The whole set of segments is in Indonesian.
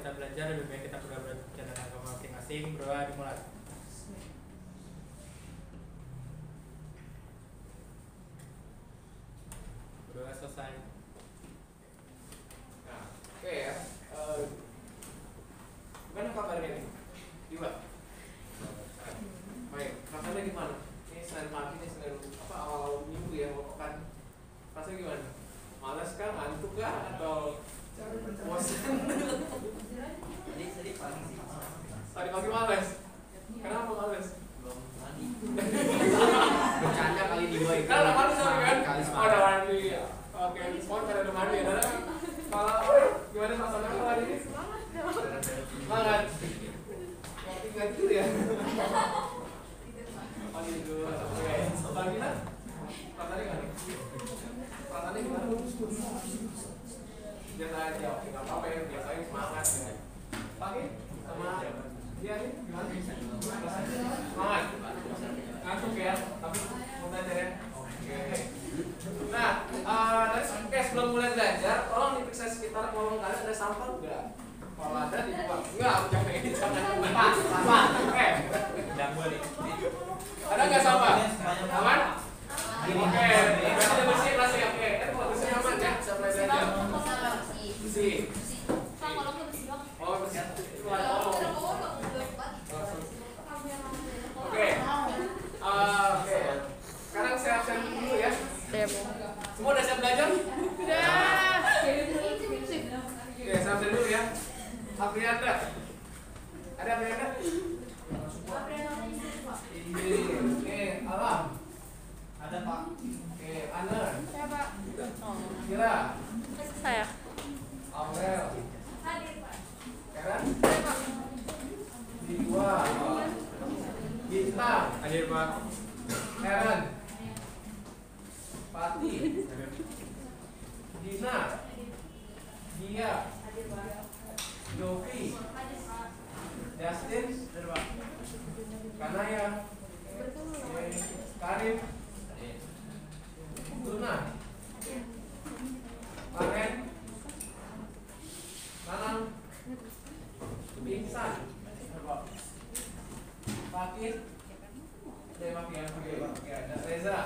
kita belajar, lebih baik kita berdoa tentang agama masing-masing. Berdoa dimulai. Berdoa selesai. Nah, oke ya. Gimana kabarnya nih? Gimana? Baik, rasanya gimana? Ini Senin pagi nih, Senin awal minggu ya, kan? Rasanya gimana? Males kah, ngantuk kah, atau bosan? Tadi pagi sih. Tadi pagi males. Kenapa males? Belum mandi. Bercanda kali di gua itu. Kan udah mandi sorry kan? Kali Oh, udah mandi. Oke, semua pada udah mandi. Kalau gimana suasana kalau hari ini? Semangat. Nggak tidur ya? Oh tidur. Oke. Bang kita? Katanya nggak nih? Katanya gimana? Biasa aja. Oke, nggak apa-apa ya. Biasanya semangat ya. Pagi sama dia nih gimana? Semangat. Ngantuk ya. Tapi mau belajar ya. Oke. Nah, oke, sebelum mulai belajar, tolong diperiksa sekitar kolong kalian ada sampah enggak? Kalau ada dibuang. Enggak, jangan ini jangan sampah. Sampah. Oke. Dan gue nih. Ada enggak sampah? Aman? Oke. Berarti udah bersih kelas ya. Oke. Kalau bersih aman ya, bisa mulai belajar. Bersih. Oh, bersih. Oke. Oke. Sekarang siap-siap dulu ya. Semua udah siap belajar? Udah. Oke, siap-siap dulu ya. Aprianda. Ada Aprianda? Oke, Alam. Ada Pak. Oke, Ana. Saya Pak. Kira. Saya. Aurel. Karen. Saya Pak. Diwa. Bintang. Hadir Pak. Karen. Pati. Dina. Dia. Yofi. Justin. Kanaya. Karim. Luna. Karen. Nanang. Insan. Fakir. Ada Fakir. Oke, ada Reza.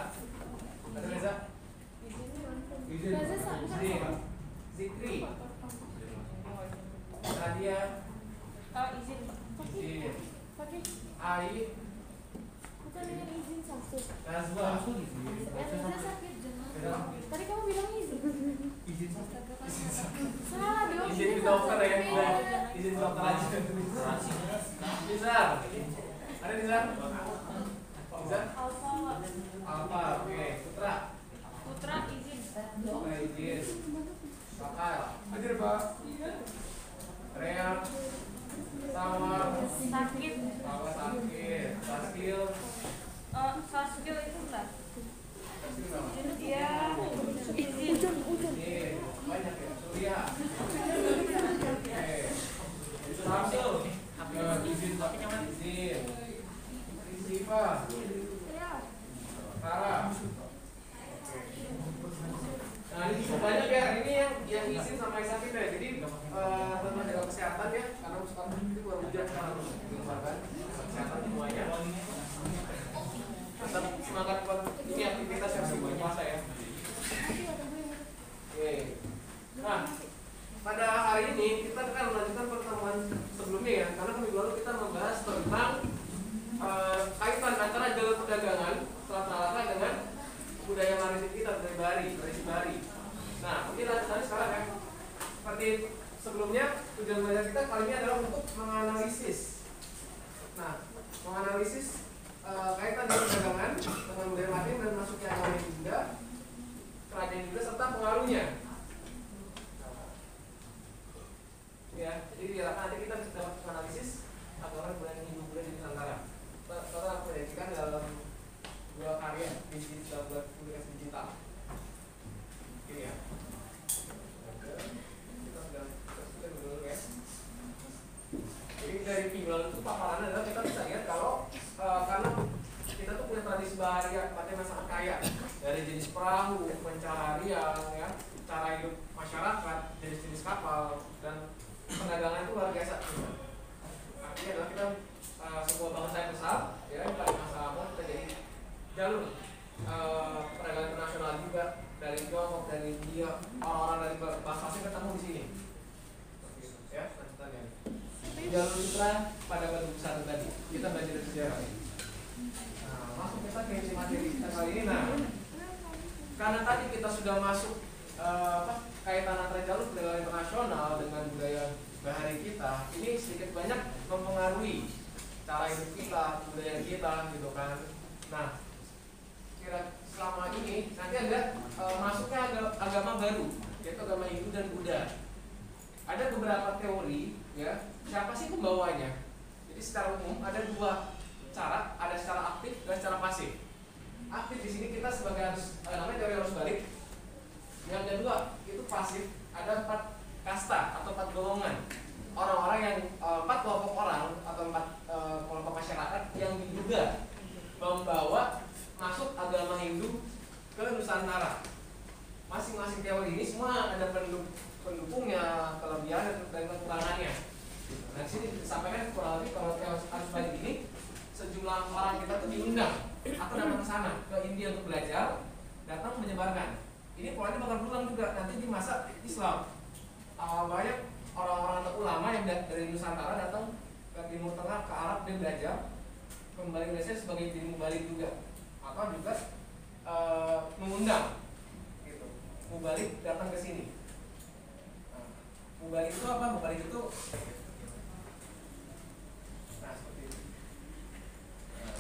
Ada Reza. Izin. Zikri. Nadia. Izin. Izin. Pakai. Ai. Bukan dengan izin satu. Nazwa. Reza sakit jangan. Tadi kamu bilang izin. Izin satu. Salah dong. Izin ke dokter ya. Izin ke dokter aja. Nizar. Ada Nizar? Nizar? Alfa. Oke. Putra. Putra izin. Putra izin. Bakal. Hadir Pak. Rea. Sama. Sakit. Sama sakit. Saskil. Saskil itu enggak. Saskil nama. Dia izin. Izin. Banyak ya. Surya. Oke. Samsul. Izin Pak. Izin. Siva. Tara. Nah ini cukup banyak ya. Ini yang izin sama yang sakit ya. Jadi tentang jaga kesehatan ya. Karena sekarang itu baru hujan harus dilemparkan kesehatan semuanya. Tetap semangat buat ini aktivitas yang sebelum puasa ya. Oke. Nah pada hari ini kita akan melanjutkan pertemuan sebelumnya ya. Karena minggu lalu kita membahas tentang kaitan antara jalur perdagangan Selat Malaka dengan budaya maritim kita, budaya Bari, tradisi Bari. Nah, mungkin lanjutannya sekarang ya. Seperti sebelumnya, tujuan belajar kita kali ini adalah untuk menganalisis. Nah, menganalisis kaitan jalur perdagangan dengan budaya maritim dan masuknya agama Hindu, kerajaan Hindu serta pengaruhnya. Ya, jadi diharapkan nanti kita bisa dapat menganalisis agama budaya Hindu budaya di Nusantara. Kita proyeksikan dalam dua karya bisnis buat publikasi digital. Ini ya. Kita sudah dulu ya. Jadi dari minggu lalu itu paparannya adalah kita bisa lihat kalau karena kita tuh punya tradisi bahari yang sangat kaya dari jenis perahu, pencaharian, ya, cara hidup masyarakat, jenis-jenis kapal dan perdagangan itu luar biasa. Artinya adalah kita sebuah bangsa yang besar, ya pada masa awal kita jadi jalur perdagangan internasional juga dari Tiongkok, dari India, orang-orang dari bangsa asing ketemu di sini. Ya, lanjutannya. Jalur mitra pada batu besar tadi kita belajar dari sejarah. Nah, masuk kita ke isi materi kita kali ini. Nah, karena tadi kita sudah masuk kaitan antara jalur perdagangan internasional dengan budaya bahari kita, ini sedikit banyak mempengaruhi cara hidup kita, budaya kita, gitu kan. Nah, selama ini nanti ada masuknya agama baru, yaitu agama Hindu dan Buddha. Ada beberapa teori, ya, siapa sih pembawanya? Jadi secara umum ada dua cara, ada secara aktif dan secara pasif. Aktif di sini kita sebagai namanya teori arus balik. Yang kedua itu pasif, ada 4 kasta atau 4 golongan. Orang-orang yang 4 kelompok orang atau 4 kelompok masyarakat yang diduga membawa masuk agama Hindu ke Nusantara. Masing-masing teori ini semua ada pendukungnya, kelebihan dan kekurangannya. Nah, di sini disampaikan kurang lebih kalau teori arus balik ini sejumlah orang kita tuh diundang atau datang ke sana ke India untuk belajar, datang menyebarkan. Ini polanya bakal berulang juga nanti di masa Islam. Banyak orang-orang atau ulama yang dari Nusantara datang ke Timur Tengah, ke Arab dan belajar, kembali ke Indonesia sebagai ilmu balik juga, atau juga mengundang, gitu. Mubalik datang ke sini. Nah, mubalik itu apa? Mubalik itu, nah seperti itu. Nah,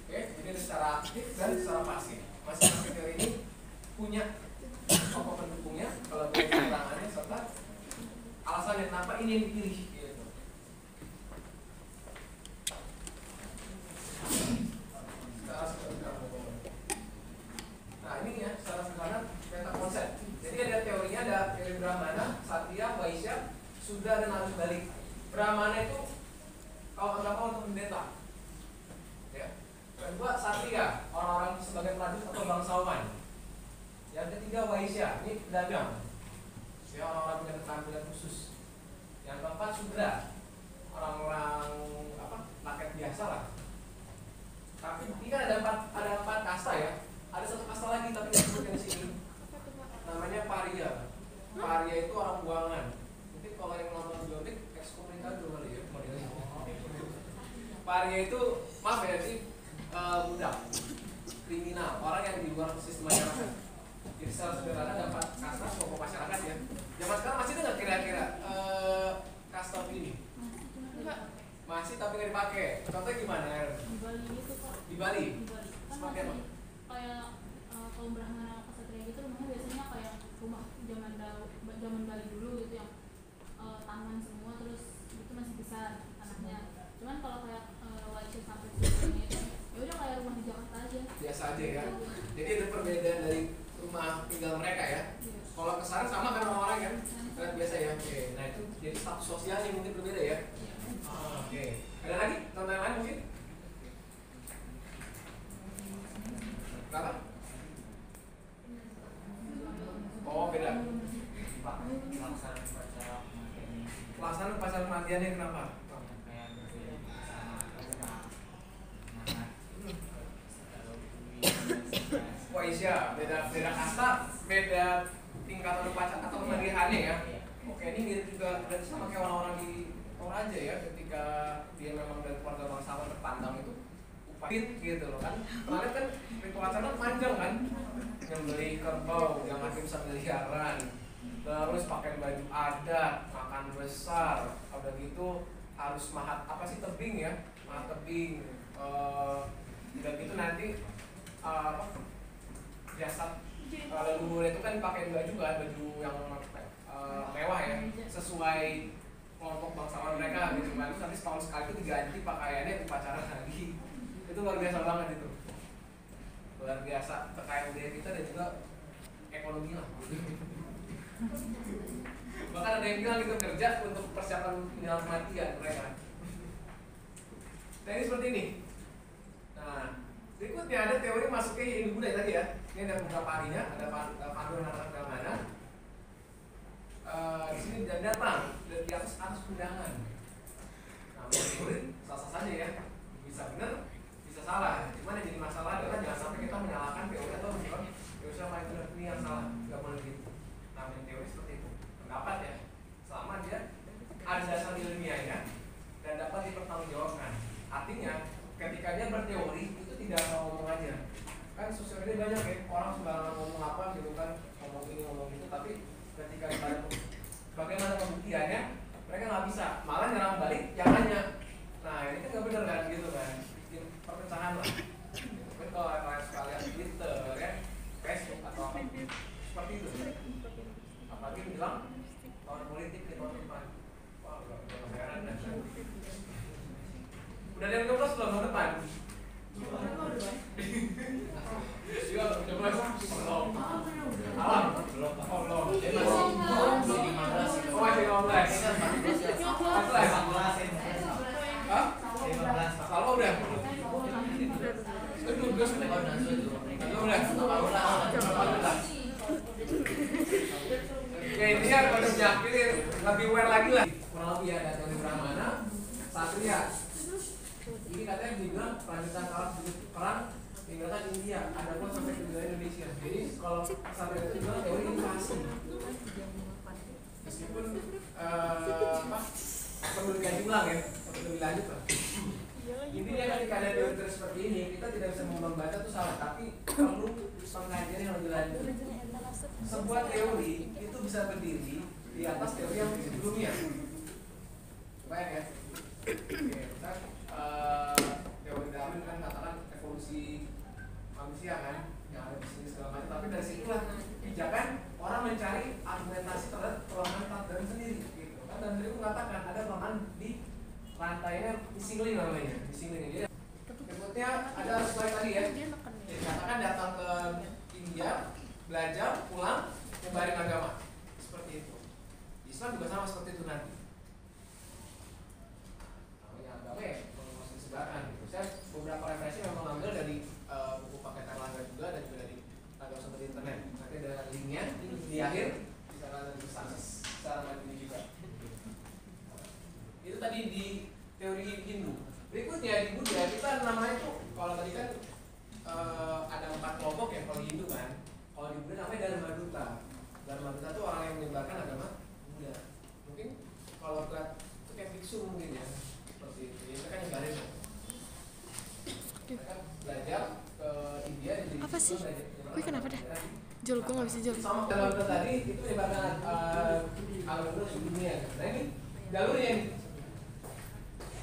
oke, jadi secara aktif dan secara pasif. Masing-masing teori ini punya tokoh pendukungnya, kalau kekurangannya serta alasannya kenapa ini yang dipilih, gitu. Nah ini ya secara sederhana peta konsep. Jadi ada teorinya, ada teori Brahmana, Satria, Vaishya, Sudra dan arus balik. Brahmana itu kalau anggapnya untuk pendeta, ya. Kedua Satria, orang-orang sebagai prajurit atau bangsawan. Yang ketiga Vaishya, ini pedagang, ya, orang-orang punya keterampilan khusus. Yang keempat Sudra, orang-orang rakyat biasa lah. Tapi ini kan ada empat kasta ya. Ada satu kasta lagi tapi nggak disebutkan di sini. Namanya Paria. Paria itu orang buangan. Mungkin kalau yang nonton biotik ekskomunikasi kali ya. Paria itu maaf ya sih budak, kriminal, orang yang di luar sistem masyarakat. Jadi secara sederhana ada 4 kasta kelompok masyarakat ya. Zaman sekarang masih ada nggak kira-kira kasta ini? Masih tapi nggak dipakai. Contohnya gimana? Di Bali gitu Pak. Di Bali? Di Bali. Kan Seperti apa? masih kayak kaum Brahmana Ksatria gitu rumahnya biasanya kayak rumah zaman Bali dulu gitu yang taman semua terus itu masih besar tanahnya. Cuman kalau kayak Waisya sampai sini itu ya udah kayak rumah di Jakarta aja. Biasa aja ya. Jadi ada perbedaan dari rumah tinggal mereka ya. Kalau kesana sama kan orang-orang kan? Kan biasa ya. Oke. Nah itu jadi status sosialnya mungkin berbeda ya. Oke. Ada lagi? Contoh yang lain mungkin? Kenapa? Oh beda. Pelaksanaan upacara kematiannya kenapa? Waisya, beda kasta, beda tingkatan upacara atau kemandiriannya ya. Oke, ini mirip juga dan sama kayak orang-orang di Toraja ya, ketika dia memang dari keluarga bangsawan terpandang itu upacara gitu loh kan. Kemarin kan ritual acara panjang kan, nyembeli kerbau yang hakim semiliaran, terus pakai baju adat, makan besar, udah gitu harus mahat apa sih tebing ya, mahat tebing, udah gitu nanti jasad leluhur itu kan pakai baju kan, baju yang mewah ya, sesuai kelompok bangsawan mereka gitu kan. Terus nanti setahun sekali itu diganti pakaiannya upacara lagi. Itu luar biasa banget itu. Luar biasa terkait budaya kita dan juga ekonomi lah. Bahkan ada yang bilang itu kerja untuk persiapan menjelang kematian mereka. Nah ini seperti ini. Nah berikutnya ada teori masuknya Hindu Buddha tadi ya. Ini ada beberapa harinya, ada Pandu dan anak mana. Di sini dan datang di atas undangan. Nah, teori sah-sah saja ya, bisa benar, bisa salah. Cuman yang jadi masalah adalah jangan sampai kita menyalahkan teori atau teori sama itu ini yang salah, nggak boleh gitu. Namanya teori seperti itu, pendapat ya, selama dia ada dasar ilmiahnya dan dapat dipertanggungjawabkan. Artinya ketika dia berteori itu tidak mau ngomong aja. Kan sosial media banyak ya, orang sembarangan ngomong apa gitu kan, ngomong ini ngomong itu, tapi ketika ditanya bagaimana pembuktiannya, mereka nggak bisa, malah nyerang balik yang nanya. Nah ini kan nggak benar kan gitu kan, bikin perpecahan lah. Tapi kalau kalian sekalian Twitter ya, Facebook atau apa seperti itu, apalagi bilang tahun politik di tahun depan, wah udah heran dan udah ada yang coblos belum tahun depan? Iya, udah mulai belum. Alam belum. Oh belum. Oh masih 15. 14. Hah? 15. Kalau udah. Itu udah sudah. Udah. Oke, ini ya kalau diakhiri lebih aware lagi lah. Kurang lebih ya data di mana? Satria. Ini katanya dibilang kelanjutan perang tinggalkan India, ada pun sampai ke wilayah Indonesia. Jadi kalau Satria itu bilang teori invasi. Meskipun perlu dikaji ulang ya, perlu lebih lanjut lah. Intinya ketika ada teori seperti ini, kita tidak bisa membaca itu salah, tapi perlu pengkajian yang lebih lanjut. Sebuah teori itu bisa berdiri di atas teori yang sebelumnya. Baik ya. Teori Darwin kan katakan evolusi manusia kan yang ada di sini segala macam, tapi dari situlah pijakan orang mencari argumentasi terhadap pelemahan Darwin sendiri gitu kan. Dan tadi mengatakan ada pelemahan di rantainya, missing namanya, missing dia. Berikutnya ada slide tadi ya, dikatakan datang ke India, belajar, pulang, nyebarin agama seperti itu. Islam juga sama seperti itu nanti. Namanya agama ya masih disebarkan gitu. Saya beberapa referensi memang ambil dari buku paket Erlangga juga dan juga dari agama sumber internet. Nanti ada linknya di akhir, bisa kalian bisa akses secara mandiri juga. Itu tadi di teori Hindu. Berikutnya di Buddha kita namanya tuh, kalau tadi kan ada 4 kelompok ya kalau Hindu kan. Kalau di Buddha namanya Dharma-duta. Dharma-duta itu orang yang menyebarkan agama Buddha. Mungkin kalau lihat itu kayak biksu mungkin ya, seperti itu. Jadi mereka nyebarin. Mereka belajar ke India. Apa sih? Gue kenapa dah? Jol, gue gak bisa jol. Sama Dharma-duta tadi itu menyebarkan agama Buddha di dunia. Nah ini jalurnya ini.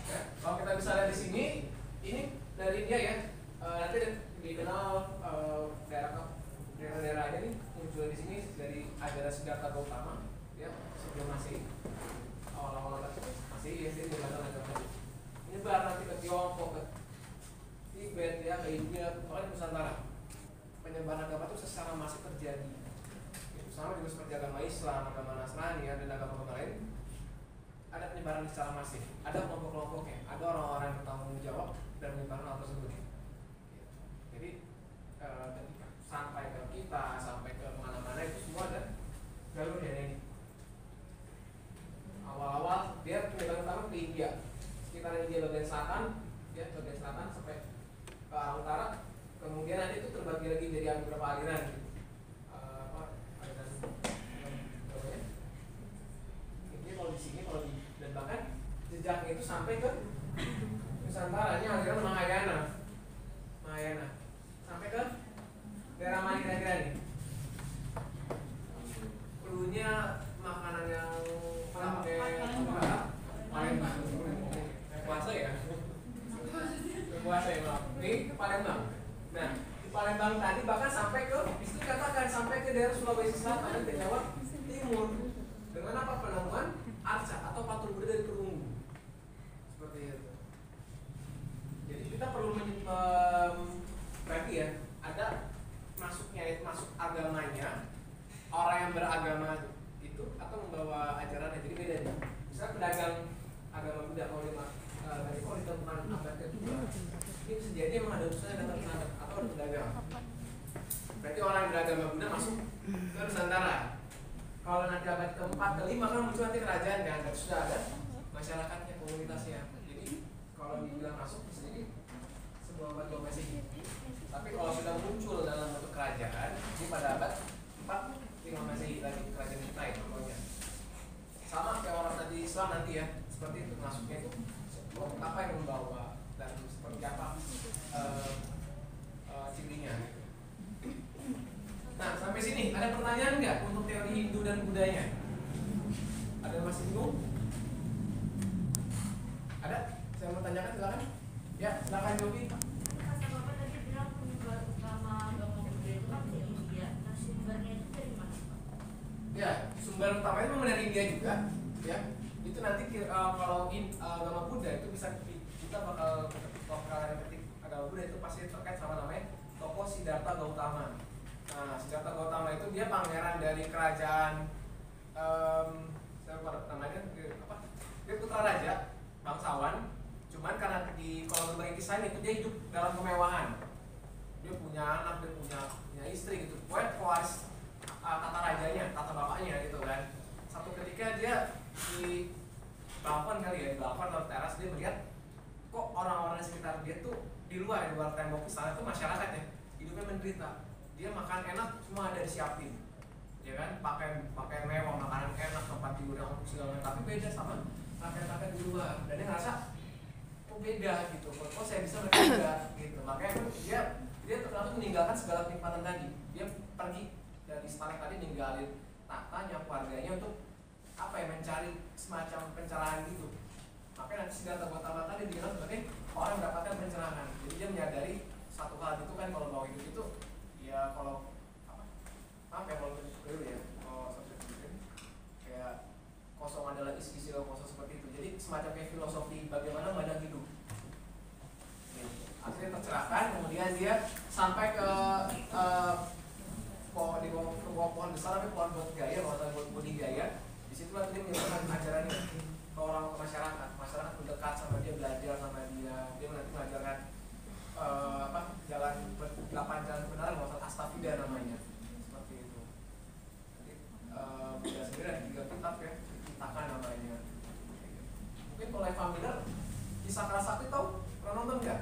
Ya, kalau kita bisa lihat di sini, ini dari India ya. Nanti dikenal daerah-daerahnya nih muncul di sini dari ajaran Siddhartha Gautama ya, sebelum masih awal-awal masih ya sih dibaca agama. Ini nanti ke Tiongkok, ke Tibet ya, ke India, pokoknya Nusantara. Penyebaran agama itu secara masif terjadi. Itu sama juga seperti agama Islam, agama Nasrani ya, dan agama lain. Ada penyebaran secara masif, ada kelompok-kelompoknya, ada orang-orang yang bertanggung jawab dan menyebarkan hal tersebut. Jadi ketika sampai ke kita, sampai ke mana-mana itu semua ada jalurnya ini. Awal-awal dia penyebaran pertama ke India, sekitar India bagian selatan, ya bagian selatan sampai ke arah utara. Kemudian nanti itu terbagi lagi jadi beberapa aliran. Aliran ini kalau di sini, kalau di dan bahkan jejaknya itu sampai ke Nusantara, ini aliran Mahayana sampai ke daerah mana kira-kira nih? Dulunya makanan yang pakai Palembang, puasa ya? Puasa ya maaf. Ini Palembang. Nah di Palembang tadi bahkan sampai ke, itu katakan sampai ke daerah Sulawesi Selatan dan Jawa Timur dengan apa? Penemuan arca atau patung Buddha dari perunggu. Seperti itu. Jadi kita perlu berarti ya ada masuk agamanya orang yang beragama itu atau membawa ajarannya, jadi beda nih. Misalnya pedagang agama Buddha kalau ditemukan abad kedua, ini bisa jadi memang ada urusannya dengan sana atau ada pedagang. Berarti orang yang beragama Buddha masuk ke Nusantara. kalau nanti abad ke-4, ke-5 kan muncul nanti kerajaan kan, dan sudah ada masyarakatnya, komunitasnya. Jadi kalau dibilang masuk bisa jadi sebelum abad 2 Masehi. Tapi kalau sudah muncul dalam bentuk kerajaan, ini pada abad 4, 5 Masehi tadi kerajaan kita ya contohnya. Sama kayak orang tadi Islam nanti ya, seperti itu masuknya itu apa yang membawa dan seperti apa cirinya. Nah sampai sini ada pertanyaan nggak untuk teori Hindu dan Budanya? Ada yang masih bingung? Ada? Saya mau tanyakan silakan. Ya silakan Jovi. Kata Bapak tadi bilang penyebar utama agama Buddha itu kan di India. Nah sumbernya itu dari mana Pak? Ya sumber utamanya memang dari India juga. Ya itu nanti kalau agama Buddha itu bisa kita bakal ketik agama Buddha itu pasti terkait sama namanya tokoh Siddhartha Gautama. Nah Siddhartha Gautama itu dia pangeran dari kerajaan saya lupa namanya apa? Dia putra raja bangsawan. Cuman karena kalau berbagi kisahnya itu dia hidup dalam kemewahan. Dia punya anak, dia punya istri gitu. Pokoknya pewaris tata rajanya, tata bapaknya gitu kan. Satu ketika dia di balkon kali ya, di balkon atau teras dia melihat kok orang-orang di sekitar dia tuh di luar tembok istana tuh masyarakatnya hidupnya menderita. Dia makan enak semua ada disiapin, ya kan, pakai mewah, makanan enak, tempat tidur yang segala macam. Tapi beda sama rakyat-rakyat di luar. Dan dia ngerasa kok beda gitu, kok saya bisa mereka beda gitu. Makanya dia terlalu meninggalkan segala kenikmatan tadi. Dia pergi dari istana tadi ninggalin tatanya, keluarganya untuk apa ya, mencari semacam pencerahan gitu. Makanya nanti Siddhartha Gautama tadi dikenal sebagai orang yang mendapatkan pencerahan. Jadi dia menyadari satu hal itu kan, kalau mau hidup itu ya kalau apa ya, kalau dulu ya, kalau kayak kosong adalah isi kosong seperti itu. Jadi semacam kayak filosofi bagaimana memandang hidup. Akhirnya tercerahkan, kemudian dia sampai ke bawah pohon besar, tapi pohon Bodhigaya, Bodhigaya. Disitulah dia menyebarkan ajarannya ke orang, ke masyarakat. Masyarakat mendekat sama dia, belajar sama dia. Dia nanti mengajarkan jalan 8 jalan kebenaran, maksud Astafida namanya, seperti itu. Jadi Buddha sendiri ada 3 kitab ya, Pitaka namanya. Mungkin kalau yang familiar, kisah Karasakti tahu? Pernah nonton nggak?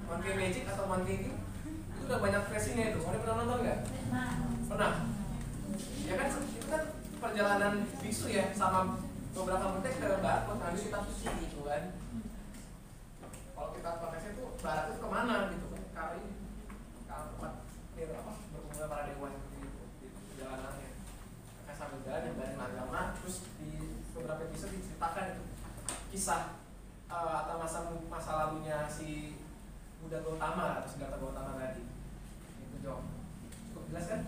Monkey Magic atau Monkey King? Itu udah banyak versinya itu. Ada pernah nonton nggak? Pernah. Ya kan itu kan perjalanan biksu ya, sama beberapa menit ke barat buat ngambil kitab suci gitu kan. Kalau kita pakainya itu barat itu kemana gitu kan? Kali tempat berkumpul para dewa seperti itu di perjalanannya. Mereka sambil jalan yang dari agama, terus di beberapa episode diceritakan itu kisah atau masa lalunya si Buddha Gautama atau Siddhartha Gautama tadi. Itu Jom. Cukup jelas kan?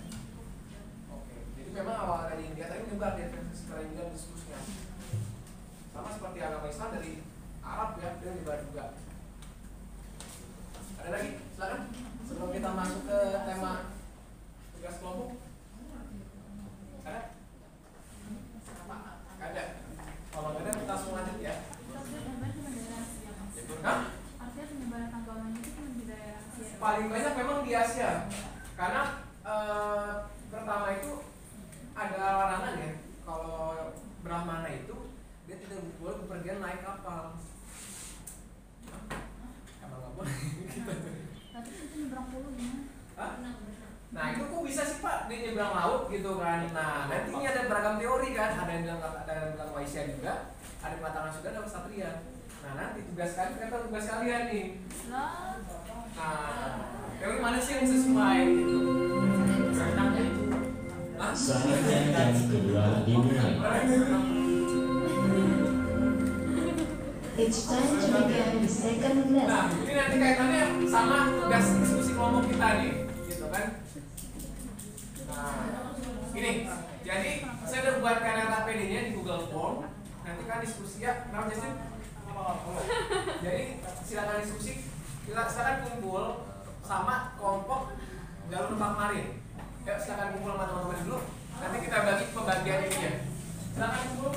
Oke. Jadi memang awal dari India tadi menyebar dia sekarang India diskusinya. Sama seperti agama Islam dari Arab ya, dia menyebar juga. Ada lagi? Silakan. Sebelum kita masuk ke tema tugas kelompok. Ada? Ada. Kalau nggak ada kita langsung lanjut ya. Hah? Artinya penyebaran agamanya itu cuma di daerah Asia. Paling banyak memang di Asia, karena pertama itu ada larangan ya, kalau Brahmana itu dia tidak boleh bepergian naik kapal. Emang nggak boleh gitu. Tapi itu nyebrang pulau gimana? Hah? Nah itu kok bisa sih Pak dia nyebrang laut gitu kan? Nah nanti ini ada beragam teori kan, ada yang bilang Waisya juga, ada yang mengatakan sudah ada Ksatria. Nah nanti tugas kalian nih. Nah teori mana sih yang sesuai gitu? Saatnya jam kedua dimulai. It's time to begin the second Nah lesson. ini nanti kaitannya sama tugas diskusi kelompok kita nih, gitu kan? Nah gini, jadi saya udah buatkan LKPD-nya di Google Form. Nanti kan diskusi ya, kenapa Justin? Jadi silakan diskusi, silakan kumpul sama kelompok jalur Pak Marin. Ya silakan kumpul sama teman-teman dulu. Nanti kita bagi pembagian ini ya. Silakan kumpul.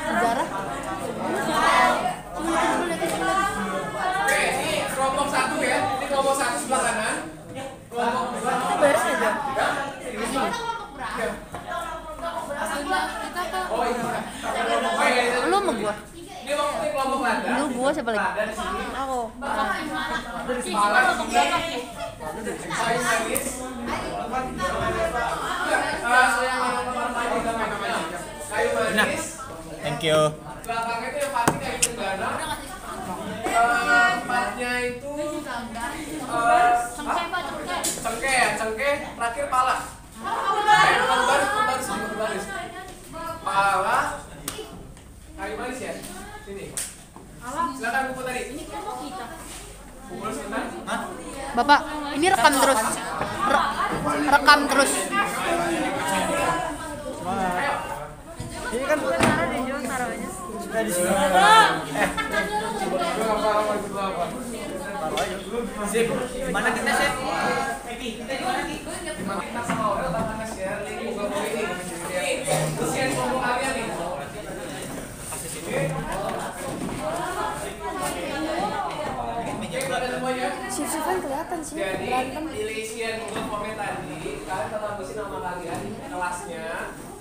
Sejarah. Oke, ini kelompok 1 ya. Ini kelompok 1 sebelah kanan. Kelompok 2 gua siapa lagi? Nah, dari sini Aku. dari kepala sini kayu manis. Kayu manis. Thank you. Belakangnya itu yang pasti kayu cendana. Empatnya itu cengkeh ya, cengkeh terakhir pala. Baris. Pala kayu manis ya. Sini. Silakan buku tadi. Ini kelompok kita. Pukul sebentar. Bapak, ini rekam terus. Rekam terus. Ayo. Ini kan sudah di sini. Sip. Mana kita sip? Kita sama Aurel tantangan share link Google Form ini. Usian kelompok kalian nih. Sip-sipan kelihatan sih. Jadi pilih isian Google Form tadi, kalian tembusin nama kalian, kelasnya,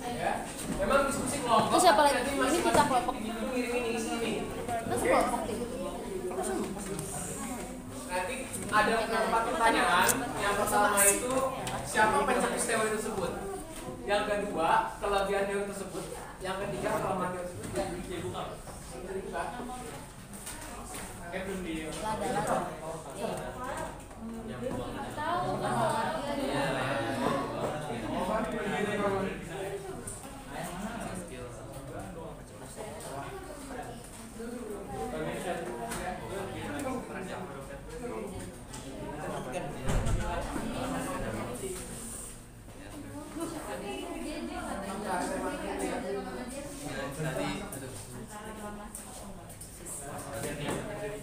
ya. Memang diskusi kelompok. Terus siapa lagi? Nanti Ini masing-masing kita kelompok. individu ngirimin isi ini. Terus kelompok itu. Nanti ada 4 pertanyaan. Yang pertama itu siapa pencetus teori tersebut? Yang kedua, kelebihan teori tersebut. Yang ketiga, kelemahan teori tersebut. Belum di.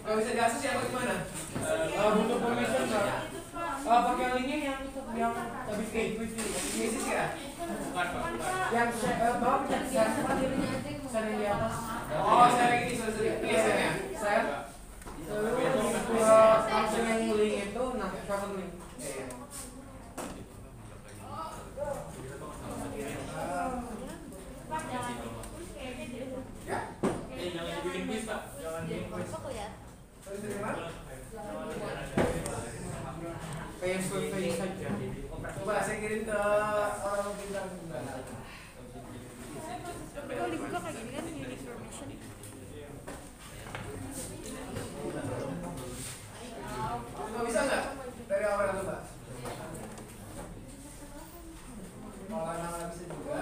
Kalau bisa diakses yang bagaimana? Untuk permission Pak. Pakai linknya yang habis Isis ya? Bukan Pak. Yang bawah pencet share yang di atas. Oh, saya ini sorry. Biasanya Saya langsung yang link itu, nah cover link. ya? Jangan dibikin quiz Pak. Jangan bikin quiz. Terus dari mana? Kayak survei saja. Coba saya kirim ke orang bintang juga. Kalau dibuka kayak gini kan unique information. Coba bisa nggak? Dari awal coba. Kalau nggak bisa juga,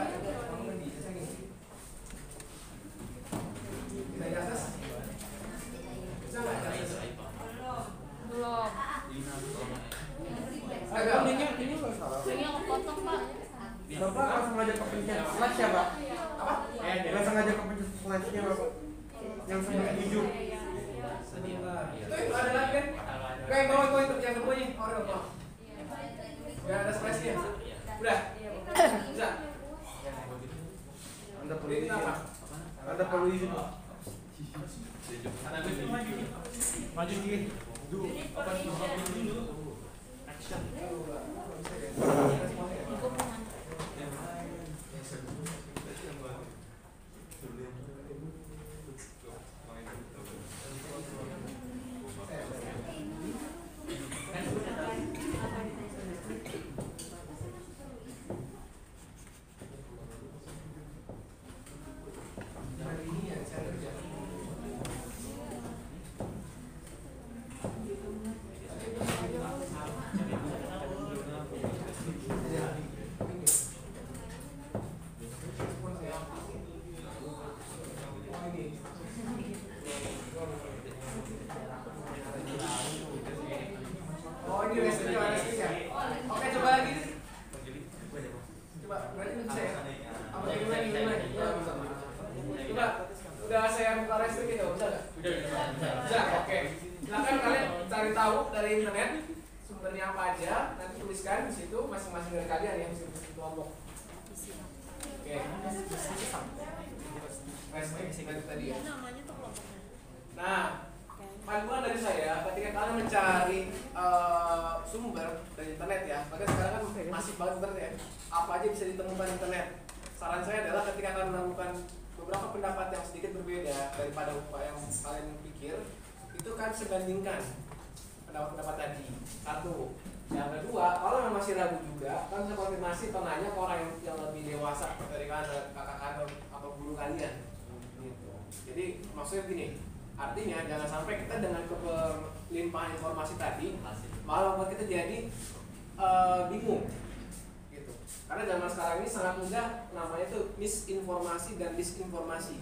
kamu kan bisa saya ngisi. Bisa diakses? Bisa nggak diakses? Belum. Agak. Ini nggak salah. Ini yang kepotong Pak. Bapak langsung aja ke pencet slash ya Pak? Apa? Langsung aja ke pencet slashnya Bapak. Yang sebelah hijau. Itu ada lagi kan? Kayak bawa itu yang kedua nih, orang apa? Gak ada slashnya. Udah. Bisa. Anda perlu Ini izin. apa? Anda perlu izin. Maju dikit. Action. Hari ini yang saya kerja. Oh ini resmi ya? Oke coba lagi. Coba berarti bisa ya? Apa gimana? Coba udah saya buka resmi gitu bisa nggak? Bisa. Oke. Silakan kalian cari tahu dari internet sumbernya apa aja. Nanti tuliskan di situ masing-masing dari kalian yang di kelompok. Oke. Resmi tadi ya. Nah, panduan dari saya ketika kalian mencari sumber dari internet ya, maka sekarang kan masif banget internet ya. Apa aja bisa ditemukan di internet. Saran saya adalah ketika kalian menemukan beberapa pendapat yang sedikit berbeda daripada yang kalian pikir, itu kan sebandingkan pendapat tadi. Satu. Yang kedua, kalau memang masih ragu juga, kan bisa konfirmasi atau nanya ke orang yang lebih dewasa dari kalian, kakak kalian atau guru kalian. Gitu. Jadi maksudnya gini, artinya jangan sampai kita dengan kelimpahan informasi tadi malah membuat kita jadi bingung. Gitu. Karena zaman sekarang ini sangat mudah, namanya itu misinformasi dan disinformasi.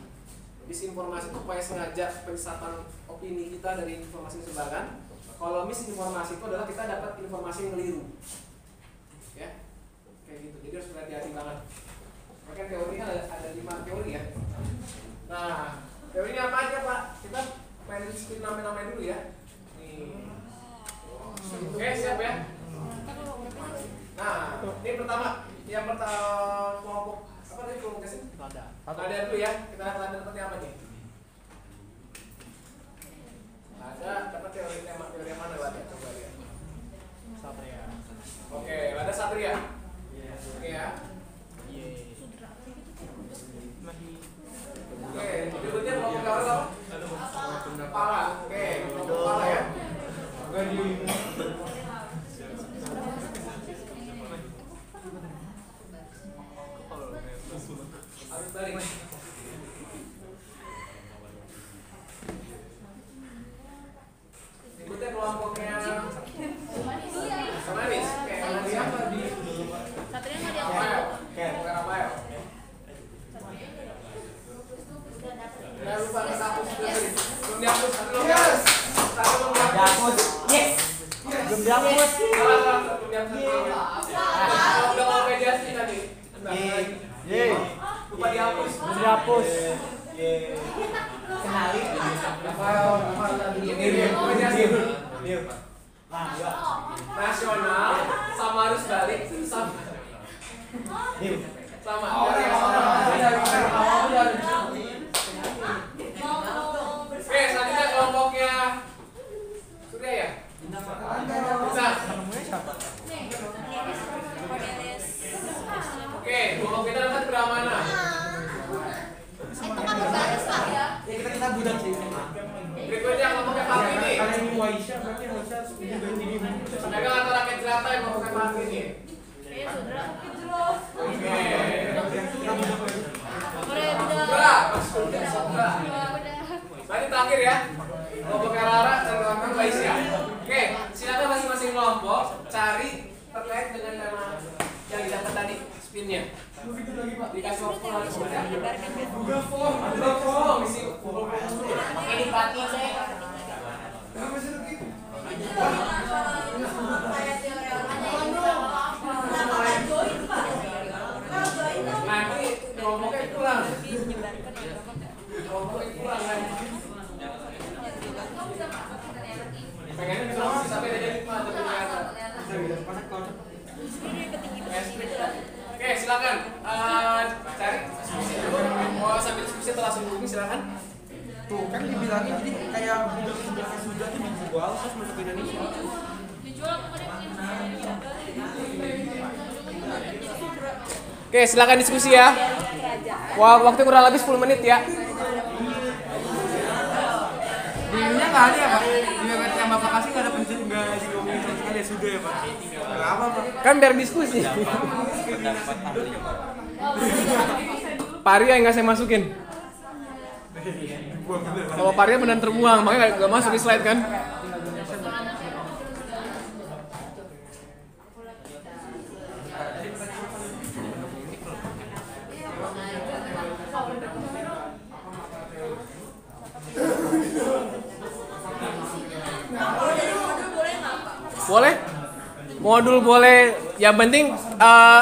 Misinformasi itu upaya sengaja penyesatan opini kita dari informasi yang disebarkan. Kalau misinformasi itu adalah kita dapat informasi yang keliru, ya, kayak gitu. Jadi harus berhati-hati banget. Makanya teori kan ada 5 teori ya. Nah, teorinya apa aja Pak? Kita main screen nama-namanya dulu ya. Nih. Oke, siap ya. Nah, ini pertama, yang pertama kelompok apa tadi kelompok kasih? Ada dulu ya. Kita lihat lada seperti apa nih? Ada dapat teori yang mana lada? Coba lihat. Satria. Oke, lada Satria. Oke ya. Oke, berikutnya kelompok apa? Kepala. Oke, kelompok kepala ya. Harus balik. Berikutnya kelompoknya Samanis. Oke, dia apa di? Satria nggak diangkat. Oke, bukan apa ya? Jangan lupa kita hapus dulu. Belum dihapus, belum dihapus. Dihapus. Yes. Belum dihapus. Belum dihapus. Udah mau mediasi tadi. Lupa dihapus. Belum dihapus. Kenali. Nasional sama harus balik sama. Oke, selanjutnya kelompoknya Surya ya? Bisa. Oke, kelompok kita dapat Brahmana. Itu kamu baris Pak ya? Kita budak sih. Berikutnya kelompoknya Fatini. Kalau ini Waisya berarti harusnya Pedagang atau rakyat jelata yang kelompoknya Fatini. Berarti terakhir ya, kelompok Rara dan kelompok Waisya. Oke, silakan masing-masing kelompok cari terkait dengan tema yang didapat tadi spinnya. Dikasih waktu harus sudah. Google Form, isi Google Form. Ini pati saya. Nanti kelompoknya kurang. Kelompoknya kurang kan. Pengennya bisa sampai dari 5 atau ternyata. Oke, silakan cari diskusi dulu. Mau sambil diskusi atau langsung hubungi silakan. tuh kan dibilangin jadi kayak sudah tuh dijual terus masuk ke Indonesia. Dijual apa dia? Oke, silakan diskusi ya. Wah, waktu kurang lebih 10 menit ya. Dulunya nggak ada ya Pak? Di website yang Bapak kasih nggak ada penjelasan, nggak diomongin sama sekali ya sudah ya Pak? Nggak apa Pak? Kan biar diskusi. Pak Arya yang nggak saya masukin. Kalau Pak Arya benar terbuang, makanya nggak masuk di slide kan? Boleh? Modul boleh. Yang penting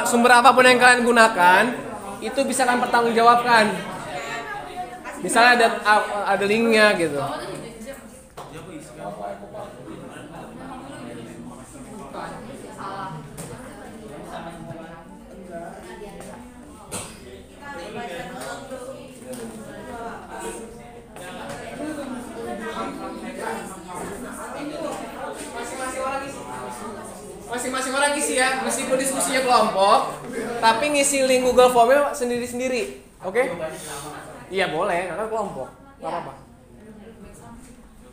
sumber apapun yang kalian gunakan itu bisa kalian pertanggungjawabkan. Misalnya ada linknya gitu. Masing-masing orang isi ya, meskipun diskusinya kelompok, tapi ngisi link Google Form-nya sendiri-sendiri. Oke? Iya boleh, karena kelompok, nggak apa-apa.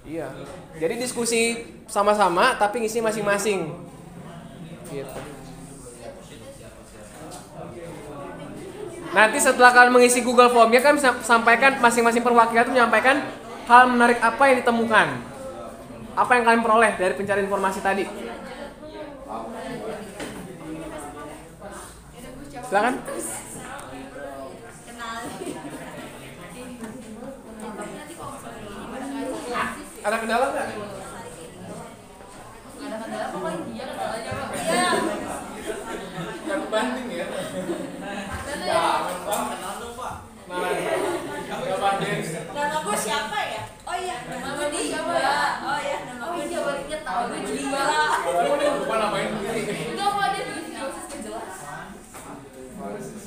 Iya. Jadi diskusi sama-sama tapi ngisi masing-masing. Gitu. Nanti setelah kalian mengisi Google Form-nya kan sampaikan masing-masing perwakilan itu menyampaikan hal menarik apa yang ditemukan. Apa yang kalian peroleh dari pencarian informasi tadi. Silakan. Ada kendala nggak? Ada kendala pokoknya dia kendalanya Pak. Iya. Kan banding ya. Jangan Pak. Nah, nggak banding. Nama gue siapa ya? Oh iya, nama gue Diva. Oh iya, nama gue Diva. Ingat nama gue Diva. Lupa namain diri. Enggak mau dia bikin proses kejelas.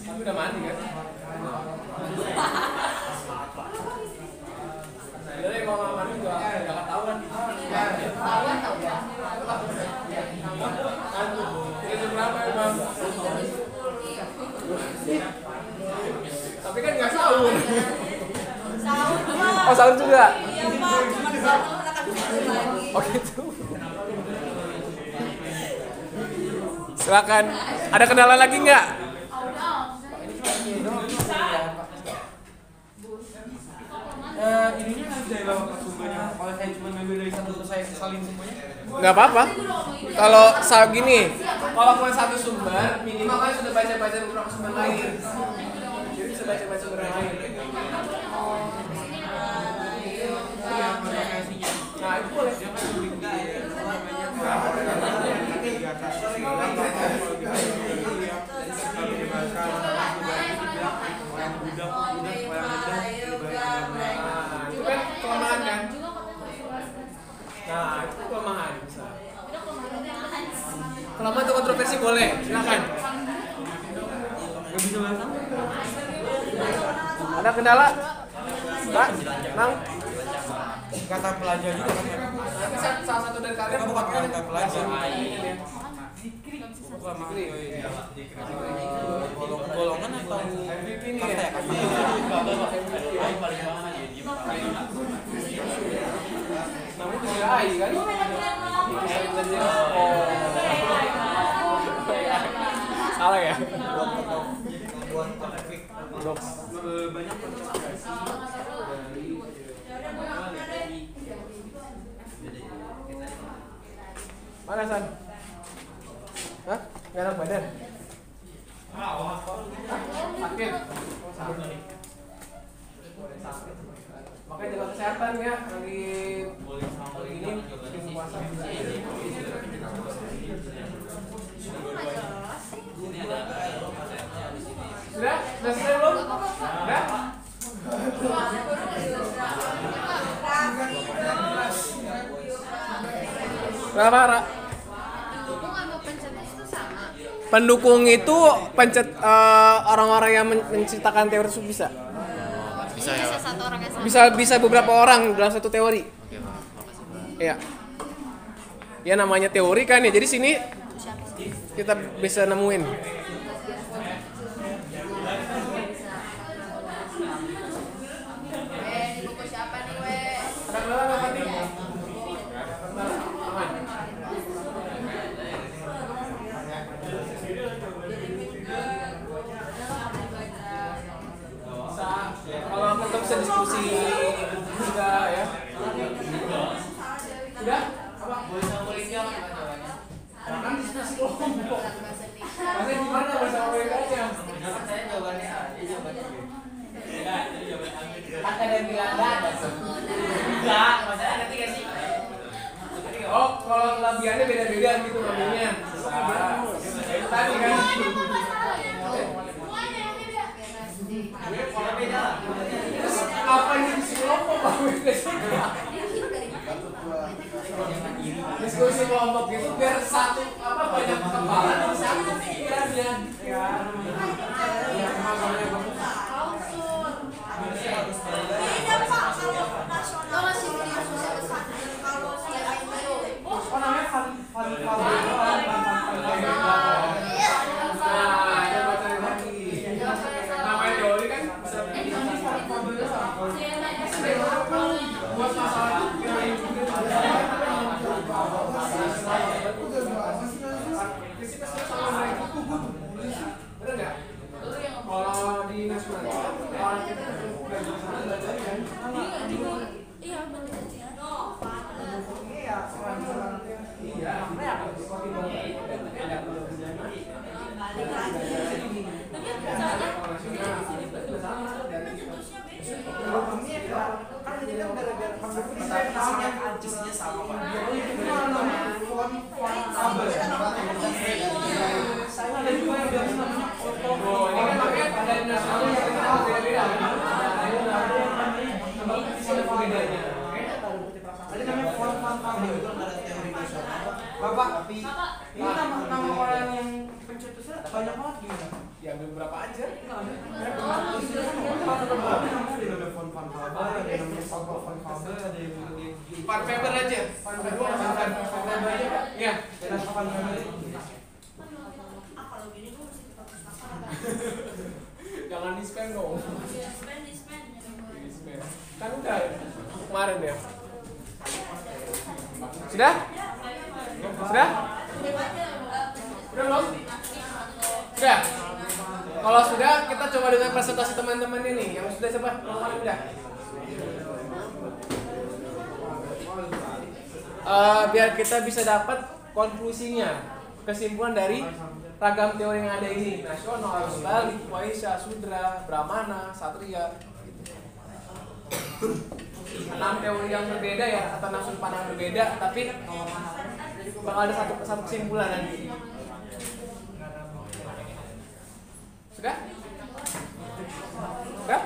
Tapi udah mati kan? Jadi kalau nggak mati juga nggak ketahuan. Tahuan tahu ya. Itu berapa ya Bang? Tapi kan nggak sahur. Sahur Pak. Oh sahur juga? Iya Pak, cuma sahur akan tidur lagi. Oh gitu. Silakan. Ada kendala lagi nggak? Ininya harus dari bapak sumbernya. Kalau saya cuma ngambil dari satu terus saya salin semuanya. Nggak apa-apa. Kalau gini, kalau cuma satu sumber, minimal kan sudah baca-baca beberapa sumber lain. Jadi bisa baca-baca sumber yang lain. Nah itu boleh. Itu kan kelemahan kan? Nah itu kelemahan bisa. Kelemahan atau kontroversi boleh, silakan. Gak bisa bahasa. Ada kendala? Enggak? Nang? Kata pelajar juga kan. Bisa salah satu dari kalian Bukan kata pelajar. Golongan atau MVP nih kata ya? ya kata. Namanya tuh AI kan? Salah ya? Banyak Mana San? Hah? Gak enak badan? Sakit? Makanya jaga kesehatan ya. Lagi ini puasa. Sudah? Sudah selesai belum? Sudah? Berapa, Ra? Pendukung itu pencet orang-orang yang menciptakan teori itu bisa. Bisa ya. Satu orang yang Bisa beberapa orang dalam satu teori. Oke, Pak. Makasih, Pak. Iya. Ya namanya teori kan ya. Jadi sini kita bisa nemuin. Ada kendala nggak Pati? Aman. Kalau kita bisa diskusi juga ya. Sudah? Apa? Kan diskusi kelompok. Bahasa gimana bahasa Amerikanya? Saya jawabannya Kan ada bilang nggak ada. enggak, maksudnya ngerti gak sih? Oh, kalau kelebihannya beda-beda gitu namanya. Tadi kan. Kalau beda lah. Apa ini diskusi kelompok Pak? Diskusi kelompok itu biar satu banyak kepala dan satu pikirannya. Beda Pak kalau nasional masih kalau saya itu. Oh namanya Nah, coba cari lagi. Namanya teori kan bisa Bapak, ini nama orang yang pencetusnya banyak banget gimana? Ya ambil berapa aja. Ada Von Faber, ada yang namanya Von Faber, ada yang Van Faber aja. Van Faber aja Pak. Iya. Van Faber. Kalau gini gue mesti kita pustaka. Jangan di spam dong. Dispen. Di spam. Kan udah ya. Kemarin ya. Sudah? Sudah? Sudah belum? Sudah? Kalau sudah, kita coba dengan presentasi teman-teman ini. Yang sudah siapa? Udah. Biar kita bisa dapat konklusinya, kesimpulan dari ragam teori yang ada ini. Nasional, arus balik, Waisya, Sudra, Brahmana, Satria. 6 teori yang berbeda ya, atau 6 sudut pandang berbeda, tapi bakal ada satu kesimpulan nanti. Sudah? Sudah?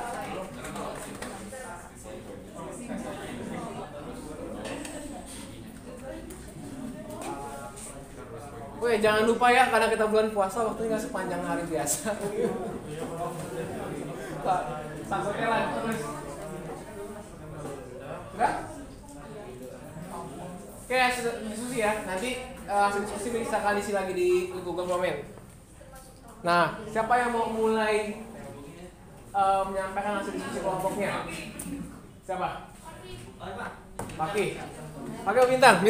Woi, jangan lupa ya, karena kita bulan puasa waktunya nggak sepanjang hari biasa. Takutnya lagi terus. Sudah? Oke, diskusi ya. Nanti hasil diskusi bisa kalian isi lagi di Google Document. Nah, siapa yang mau mulai menyampaikan hasil diskusi kelompoknya? Siapa? Paki. Paki bintang.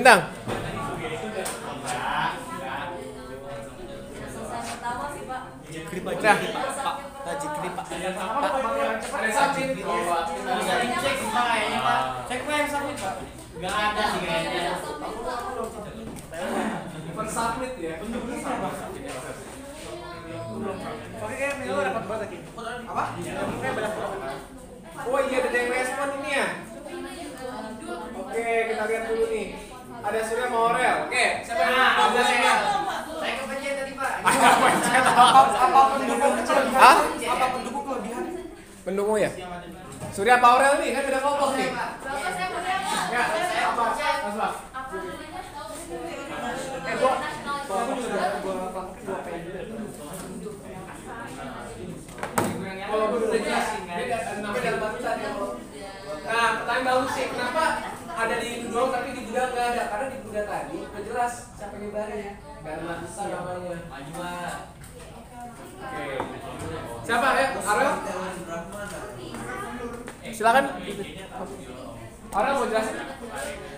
Pertama sih Pak. Udah. Ada submit. Cek Pak kayaknya Pak. Cek yang submit, Pak. Enggak ada sih kayaknya. Submit ya. Oke, kayak minggu dapat banget lagi. Apa? Kayak banyak banget. Oh iya, ada yang respon ini ya. Oke, kita lihat dulu nih. Ada Surya Maurel. Oke, siapa yang mau jelasin? Saya kepencet tadi Pak. Apa pendukung kelebihan? Hah? Apa pendukung kelebihan? Pendukung ya? Surya Maurel nih, kan udah kelompok nih. Bapak saya mau lihat, Pak. Ya, apa? Mas. Apa namanya? Tahu Kalau gue udah jelasin, beda namanya dalam batusan ya. Nah, pertanyaan bagus sih, kenapa ada di Hindu doang tapi di Buddha nggak ada? Karena di Buddha tadi udah jelas siapa yang nyebarin. Karena besar namanya. Maju Pak. Oke. Siapa ya? Arel? Silakan. Arel mau jelasin?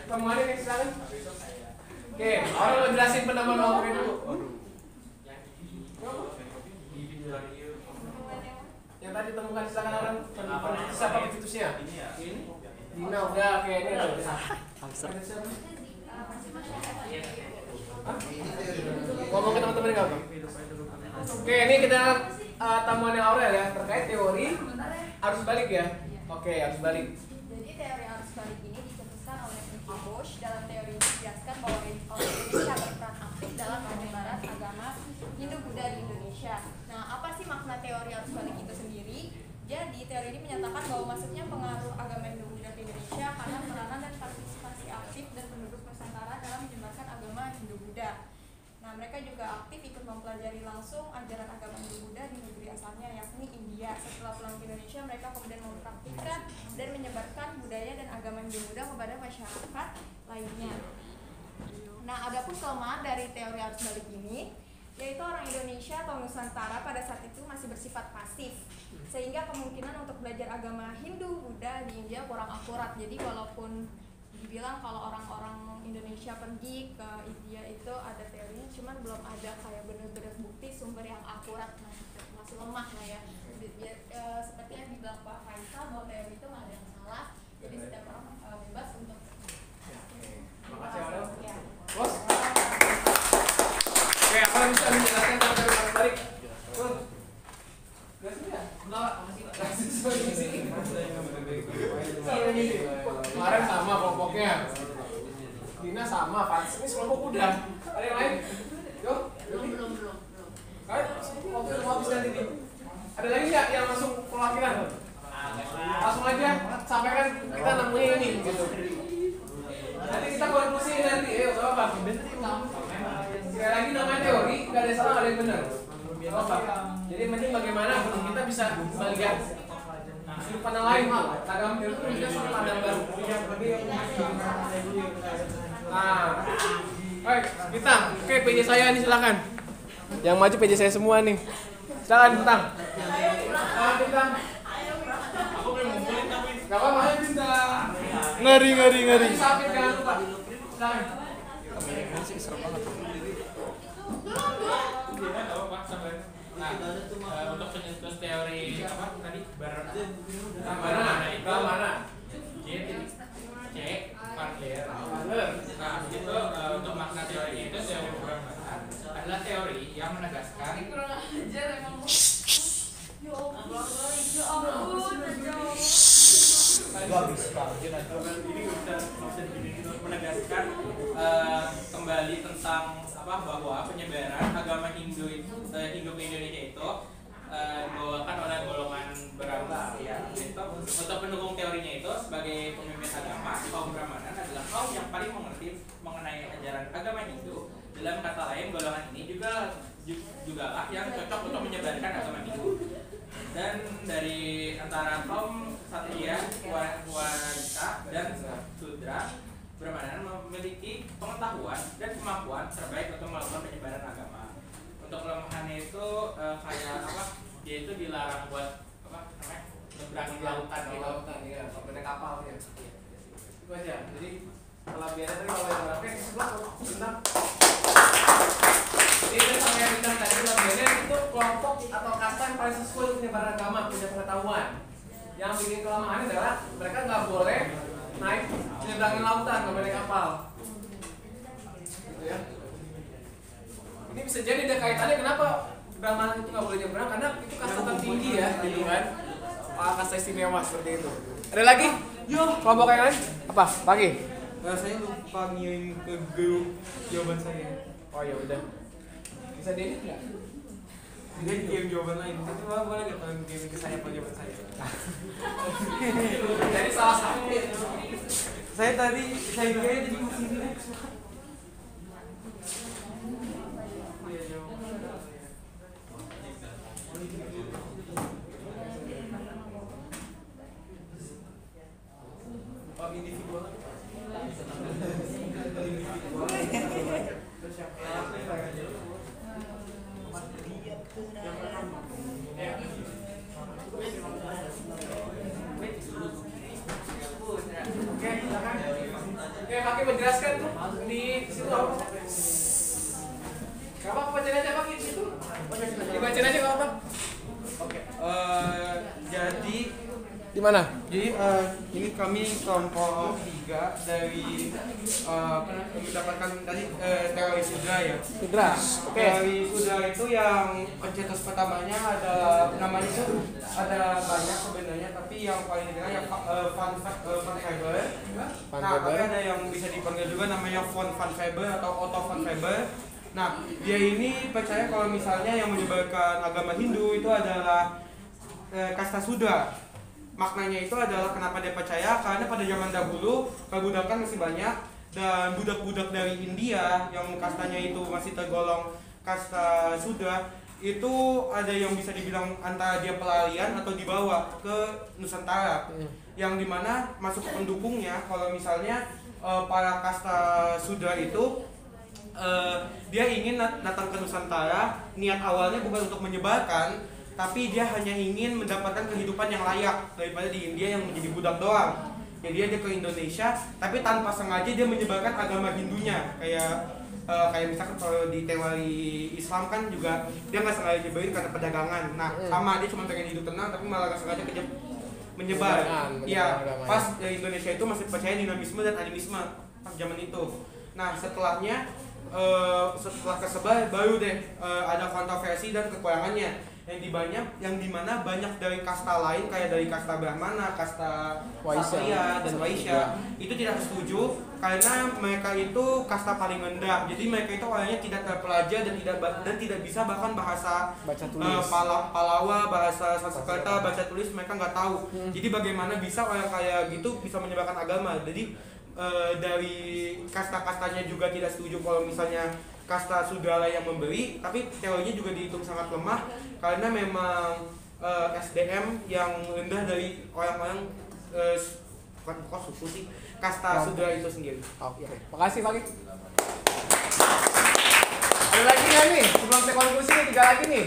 Temuan ini silakan. Oke, Arel mau jelasin penemuan Maurel dulu. Yang tadi temukan silakan orang siapa pencetusnya? Dina udah kayak ini udah. Ngomong ke teman-teman enggak? Oke, ini kita temuan yang Aurel ya terkait teori arus balik ya. Oke, arus balik. Jadi teori arus balik ini dicetuskan oleh Nicky Bush. Dalam teori ini dijelaskan bahwa Indonesia berperan aktif dalam penyebaran agama Hindu-Buddha di Indonesia. Nah, apa sih makna teori arus balik itu sendiri? Jadi, teori ini menyatakan bahwa masuknya pengaruh agama Hindu-Buddha di Indonesia karena peranan dan partisipasi aktif dan penduduk Nusantara dalam menyebarkan agama Hindu-Buddha. Nah, mereka juga aktif ikut mempelajari langsung ajaran agama Hindu-Buddha di negeri asalnya, yakni India. Setelah pulang ke Indonesia, mereka kemudian mempraktikkan dan menyebarkan budaya dan agama Hindu-Buddha kepada masyarakat lainnya. Nah, adapun kelemahan dari teori arus balik ini, yaitu orang Indonesia atau Nusantara pada saat itu masih bersifat pasif, sehingga kemungkinan untuk belajar agama Hindu-Buddha di India kurang akurat. Jadi walaupun dibilang kalau orang-orang Indonesia pergi ke India itu ada teorinya, cuman belum ada kayak benar-benar bukti sumber yang akurat. Nah, masih lemah lah ya. Seperti yang dibilang Pak Faisal bahwa teori itu nggak ada yang salah, jadi setiap orang bebas untuk. Makasih Aurel. Ya. Bos. Oke, apa yang bisa menjelaskan tentang teori arus balik? Jelasin ya? Enggak, makasih Pak. Kemarin sama kelompoknya. Dina sama, Fans ini kelompok udah. Ada yang lain? Yo, Belum. Kalian waktu itu habis nanti nih. Ada lagi nggak yang langsung perwakilan? Langsung aja sampaikan kita nemuin ini gitu. Nanti kita konklusi Nah, baik, Bintang. Oke, PJ saya nih silakan. Yang maju PJ saya semua nih. Silakan Bintang. Bintang. Aku pengen ngumpulin tapi enggak apa-apa ya Bintang. Ngeri. Sakit jangan lupa. Silakan. Ini sih serem banget. Nah, untuk penyetus teori apa tadi Mana? C Van der. Nah, itu untuk makna teorinya itu teori perubahan adalah teori yang menegaskan menegaskan kembali tentang apa bahwa penyebaran agama Hindu ke Indonesia itu dibawakan oleh golongan Brahmana ya. Untuk pendukung teorinya itu sebagai pemimpin agama, kaum Brahmana adalah kaum yang paling mengerti mengenai ajaran agama Hindu. Dalam kata lain, golongan ini juga lah yang cocok untuk menyebarkan agama Hindu. Dan dari antara kaum Ksatria, Wanita, dan Sudra, Brahmana memiliki pengetahuan dan kemampuan terbaik untuk melakukan penyebaran agama. Untuk kelemahannya itu kayak apa? Dia itu dilarang buat apa namanya? Nyebrangin lautan gitu. Iya, sampai naik kapal ya. Itu aja. Jadi kelebihannya tadi kalau yang oke, sebelah Bintang. Ini sama yang Bintang tadi kelebihannya itu kelompok atau kasta yang paling sesuai untuk penyebaran agama, punya pengetahuan. Yang bikin kelemahannya adalah mereka nggak boleh naik nyebrangin lautan, nggak boleh naik kapal. Gitu ya. Ini bisa jadi ada kaitannya kenapa Brahmana itu nggak boleh nyebrang karena itu kasta tertinggi ya, gitu kan? Kasta istimewa seperti itu. Ada lagi? Kelompok yang lain? Apa? Pagi? Saya lupa ngirim ke grup jawaban saya. Oh ya udah. Bisa di nggak? Dia kirim jawaban lain. Tapi boleh nggak tolong kirim ke saya apa jawaban saya? Jadi salah satu. Saya kira jadi masih relax. Individual. Oke, Pak menjelaskan tuh di situ apa? Gak apa-apa, bacain aja Pak gitu. Dibacain aja gak apa-apa. Oke. Jadi di mana? Jadi ini kami kelompok 3 dari mendapatkan tadi teori Sudra ya. Sudra. Oke. Teori Sudra itu yang pencetus pertamanya ada namanya itu ada banyak sebenarnya, tapi yang paling dikenal yang Van Faber. Nah, tapi ada yang bisa dipanggil juga namanya Von Van Faber atau Otto Van Faber. Nah, dia ini percaya kalau misalnya yang menyebarkan agama Hindu itu adalah kasta Sudra. Maknanya itu adalah kenapa dia percaya, karena pada zaman dahulu perbudakan masih banyak dan budak-budak dari India yang kastanya itu masih tergolong kasta Sudra itu ada yang bisa dibilang antara dia pelarian atau dibawa ke Nusantara, yang dimana masuk ke pendukungnya kalau misalnya para kasta Sudra itu dia ingin datang ke Nusantara, niat awalnya bukan untuk menyebarkan, tapi dia hanya ingin mendapatkan kehidupan yang layak daripada di India yang menjadi budak doang. Jadi dia ke Indonesia, tapi tanpa sengaja dia menyebarkan agama Hindunya. Kayak misalkan kalau di teori Islam kan juga dia nggak sengaja nyebarin karena perdagangan. Nah sama, dia cuma pengen hidup tenang tapi malah nggak sengaja menyebar. Iya, pas di Indonesia itu masih percaya dinamisme dan animisme pas zaman itu. Nah setelah kesebar baru deh ada kontroversi dan kekurangannya yang dimana banyak dari kasta lain kayak dari kasta Brahmana, kasta Ksatria dan Waisya itu tidak setuju karena mereka itu kasta paling rendah. Jadi mereka itu orangnya tidak terpelajar dan tidak bisa bahkan bahasa Palawa, bahasa Sanskerta, baca tulis mereka nggak tahu. Jadi bagaimana bisa orang kayak gitu bisa menyebarkan agama? Jadi dari kasta-kastanya juga tidak setuju kalau misalnya kasta Sudra yang memberi, tapi teorinya juga dihitung sangat lemah karena memang SDM yang rendah dari orang-orang suku sih, kasta sudra itu sendiri. Oke, makasih Pak. Ada lagi nggak nih? Sebelum saya konklusi nih, 3 lagi nih.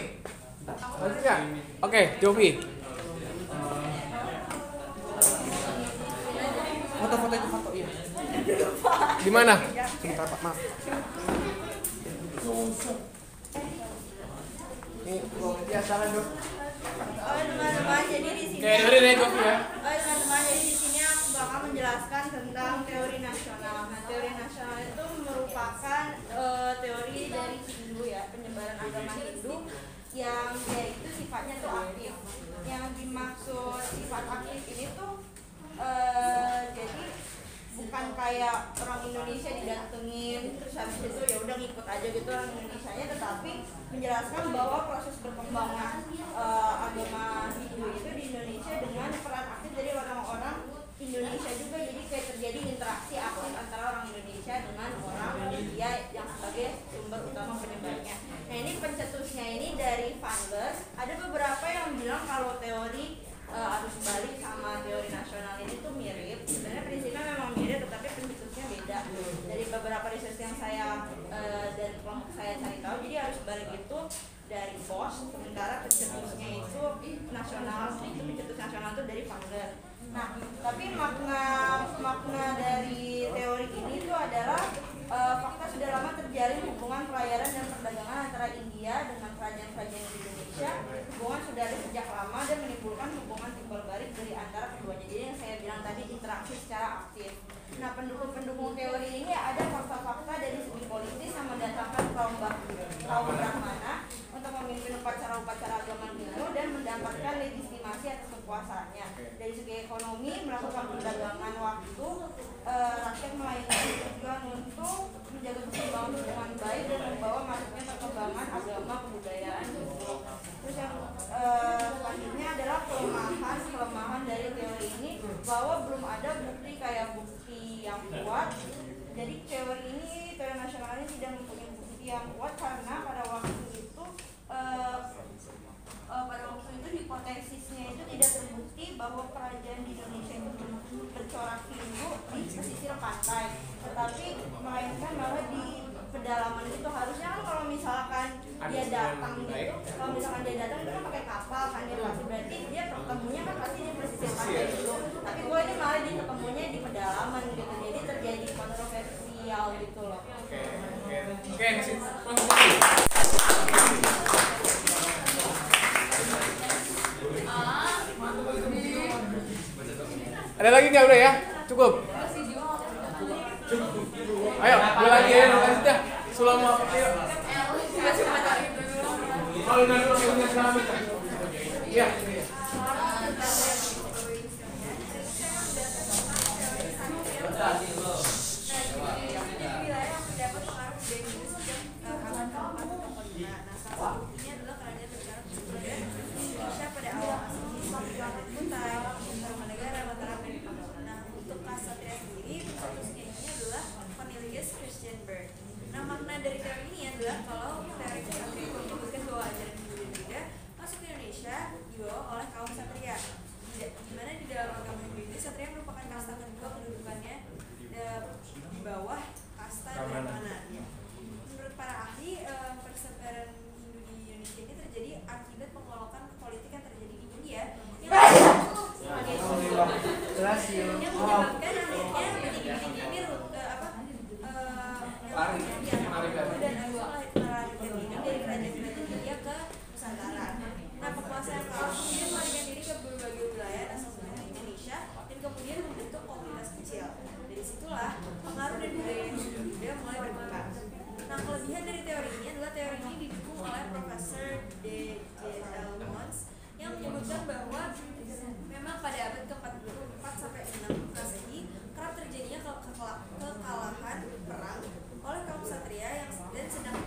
Lagi nggak? Oke, Jovi. Foto-foto itu foto ya. Di mana? Sebentar Pak, maaf. Ini ya salah dong. Teman-teman, jadi di sini. Oke, dengerin ya Jovi ya. Teman-teman, jadi di sini aku bakal menjelaskan tentang teori nasional. Nah, teori nasional itu merupakan teori dari Hindu ya, penyebaran agama Hindu yang dia itu sifatnya tuh aktif. Yang dimaksud sifat aktif ini tuh jadi bukan kayak orang Indonesia didatengin terus habis itu ya udah ngikut aja gitu orang Indonesianya, tetapi menjelaskan bahwa proses perkembangan agama Hindu itu di Indonesia dengan peran aktif dari orang-orang Indonesia juga, jadi kayak terjadi interaksi aktif antara orang Indonesia dengan orang India yang sebagai sumber utama penyebarnya. Nah ini pencetusnya ini dari Van Bers. Ada beberapa yang bilang kalau teori arus balik sama teori nasional ini tuh mirip. Sebenarnya prinsipnya memang mirip, tetapi pencetusnya beda. Dari beberapa riset yang saya dan kelompok saya cari tahu, jadi arus balik itu dari Bosch, sementara pencetusnya itu nasional, itu pencetus nasional itu dari Van Bers. Nah, tapi makna dari teori ini itu adalah fakta sudah lama terjalin hubungan pelayaran dan perdagangan antara India dengan kerajaan-kerajaan di Indonesia. Hubungan sudah ada sejak lama dan menimbulkan hubungan timbal balik dari antara keduanya. Jadi yang saya bilang tadi, interaksi secara aktif. Nah, pendukung teori ini ada fakta-fakta dari segi politis yang mendatangkan kaum Brahmana untuk memimpin upacara-upacara agama Hindu dan mendapatkan legitimasi atas kekuasaannya. Dari segi ekonomi, melakukan perdagangan waktu, rakyat melayani tujuan untuk menjaga keseimbangan hubungan baik dan membawa masuknya perkembangan agama kebudayaan. Terus yang selanjutnya adalah kelemahan dari teori ini, bahwa belum ada bukti kayak bukti yang kuat. Jadi teori nasional ini tidak mempunyai bukti yang kuat karena pada waktu itu hipotesisnya itu tidak terbukti bahwa kerajaan di Indonesia itu bercorak Hindu di pesisir pantai, tetapi melainkan bahwa di pedalaman itu. Harusnya kan kalau misalkan dia datang gitu, itu kan pakai kapal kan, dia pasti berarti dia ketemunya kan pasti di pesisir pantai gitu. Tapi gue ini malah ketemunya di pedalaman gitu, jadi terjadi kontroversial gitu loh. Oke, ada lagi nggak udah ya? Cukup. Ayo, dua lagi ya, lanjut. Sulama. Ayo. Kalau udah dulu punya selamat. Iya. Nah, makna dari teori ini adalah kalau teori ksatria itu menyebutkan bahwa ajaran Hindu dan Buddha masuk ke Indonesia dibawa oleh kaum ksatria, di mana di dalam agama Hindu ini ksatria merupakan kasta kedua kedudukannya di bawah kasta Brahmana. Menurut para ahli, persebaran Hindu di Indonesia ini terjadi akibat pengolokan politik yang terjadi di India yang menyebabkan akhirnya begini dan melarikan diri dari kerajaan-kerajaan India ke Nusantara. Nah, penguasaan kaum kemudian melarikan diri ke berbagai wilayah asal Indonesia dan kemudian membentuk komunitas kecil. Dari situlah pengaruh dan budaya Hindu mulai berkembang. Nah, kelebihan dari teori ini adalah teori ini didukung oleh Profesor D.J.L. Mons yang menyebutkan bahwa memang pada abad ke-44 sampai 6 Masehi kerap terjadinya kekalahan perang oleh kaum ksatria yang sedang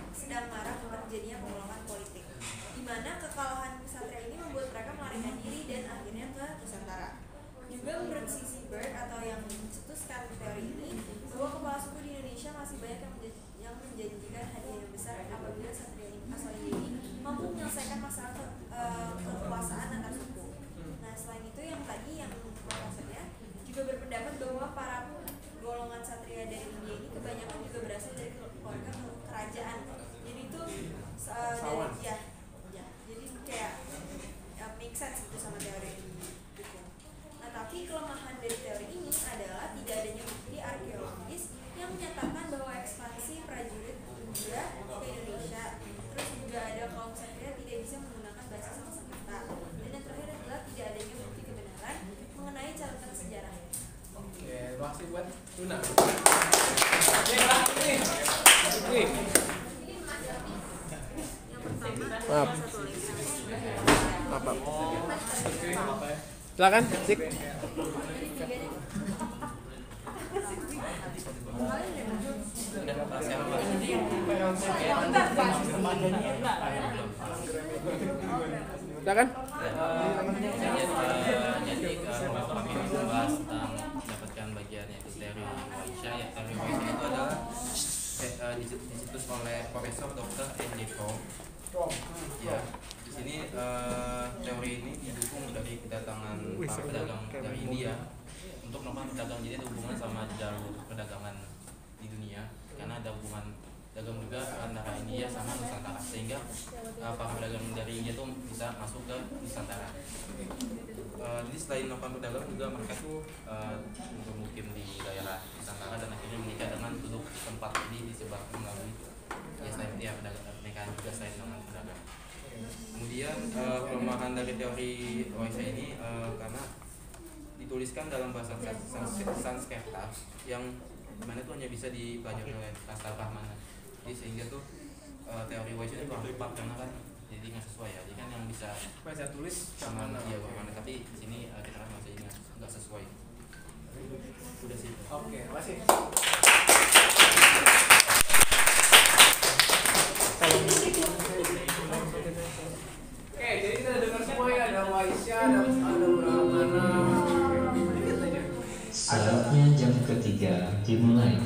marah terjadinya pengolongan politik, di mana kekalahan ksatria ini membuat mereka melarikan diri dan akhirnya ke Nusantara. Juga menurut C.C. Bird atau yang mencetuskan teori ini, bahwa kepala suku di Indonesia masih banyak yang menjanjikan hadiah yang besar apabila ksatria asal ini mampu menyelesaikan masalah kekuasaan antar suku. Nah, selain itu yang tadi yang profesornya juga berpendapat bahwa para Maaf. Apa? Silakan, Sik. Silakan. Jadi kami membahas tentang mendapatkan bagian yaitu teori Waisya. Ya, teori Waisya itu adalah dicetus oleh Profesor Dr. N.J. Fromm. Ya, di sini teori ini didukung dari kedatangan para pedagang dari India untuk melakukan perdagangan. Jadi ada hubungan sama jalur perdagangan di dunia karena ada hubungan dagang juga antara India sama Nusantara, sehingga para pedagang dari India tuh bisa masuk ke Nusantara. Jadi selain melakukan perdagangan juga mereka tuh bermukim di daerah Nusantara dan akhirnya menikah dengan penduduk tempat ini disebabkan melalui selain dia perdagangan, pernikahan juga selain dengan perdagangan. Kemudian kelemahan dari teori Waisya ini karena dituliskan dalam bahasa Sanskerta yang dimana itu hanya bisa dipelajari oleh kasta Brahmana. Jadi sehingga tuh teori Waisya itu kurang tepat karena kan jadi nggak sesuai ya. Jadi kan yang bisa Baca tulis sama dia Brahmana, tapi di sini kita kan masih nggak sesuai. Udah sih. Oke, makasih. Oke, jadi kita udah dengar semua ya, ada Waisya, ada Brahmana. Saatnya jam ketiga dimulai.